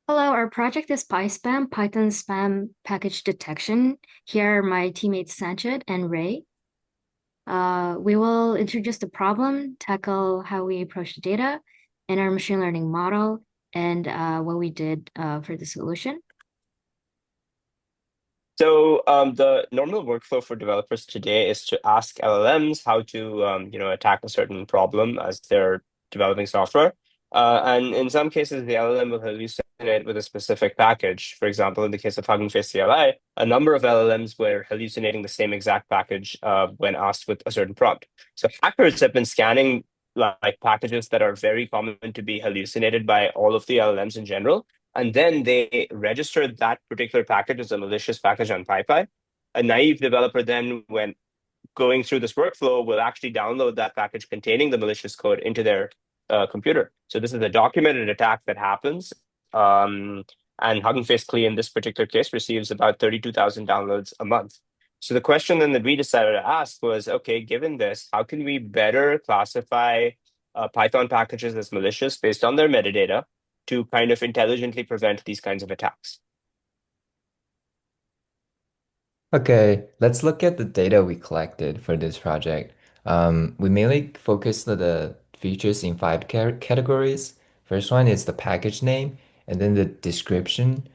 Hello, our project is PySpam, Python spam package detection. Here are my teammates Sanchit and Ray. We will introduce the problem, tackle how we approach the data and our machine learning model, and what we did for the solution. The normal workflow for developers today is to ask LLMs how to attack a certain problem as they're developing software. And in some cases, the LLM will hallucinate with a specific package. For example, in the case of Hugging Face CLI, a number of LLMs were hallucinating the same exact package when asked with a certain prompt. So hackers have been scanning like packages that are very common to be hallucinated by all of the LLMs in general, and then they register that particular package as a malicious package on Pypi. A naive developer then, when going through this workflow, will actually download that package containing the malicious code into their computer. So this is a documented attack that happens. Um, and Hugging Face CLI in this particular case receives about 32,000 downloads a month. So the question then that we decided to ask was, okay, given this, how can we better classify Python packages as malicious based on their metadata to kind of intelligently prevent these kinds of attacks? Okay, let's look at the data we collected for this project. We mainly focused on the features in five categories. First one is the package name, and then the description,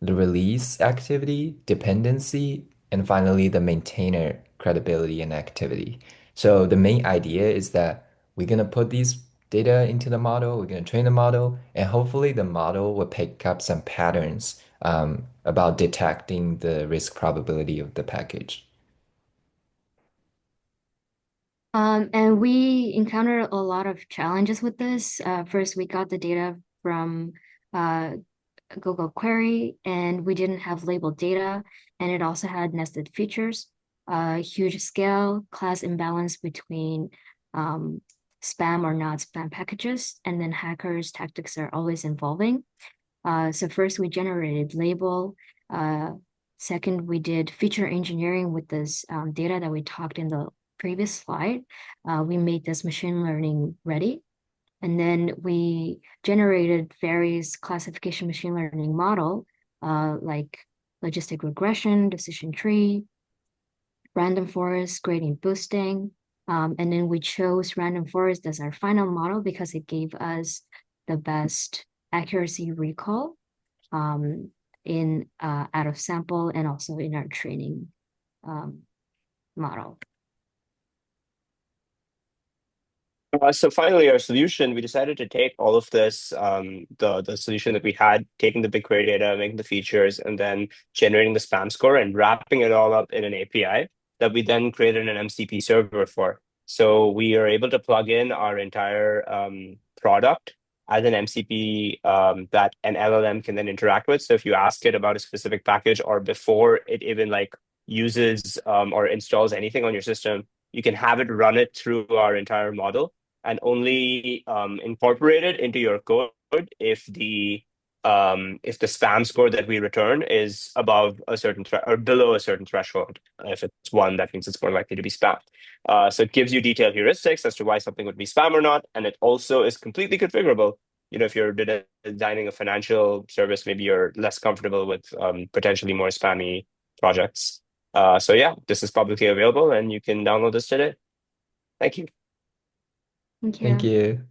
the release activity, dependency, and finally the maintainer credibility and activity. So the main idea is that we're gonna put these data into the model, we're gonna train the model, and hopefully the model will pick up some patterns about detecting the risk probability of the package. And we encountered a lot of challenges with this. First, we got the data from uh, Google Query, and we didn't have labeled data, and it also had nested features, huge scale, class imbalance between um, spam or not spam packages, and then hackers' tactics are always evolving. So first we generated label. Uh, Second, we did feature engineering with this data that we talked in the previous slide. We made this machine learning ready. And then we generated various classification machine learning model, like logistic regression, decision tree, random forest, gradient boosting. And then we chose random forest as our final model because it gave us the best accuracy recall in out of sample and also in our training um, model. So finally, our solution, we decided to take all of this, the solution that we had, taking the BigQuery data, making the features, and then generating the spam score and wrapping it all up in an API that we then created an MCP server for. So we are able to plug in our entire product as an MCP that an LLM can then interact with. So if you ask it about a specific package or before it even like uses or installs anything on your system, you can have it run it through our entire model and only incorporate it into your code if the spam score that we return is above a certain or below a certain threshold. If it's one, that means it's more likely to be spam. So it gives you detailed heuristics as to why something would be spam or not, and it also is completely configurable. You know, if you're designing a financial service, maybe you're less comfortable with potentially more spammy projects. So yeah, this is publicly available, and you can download this today. Thank you. Thank Thank you. you.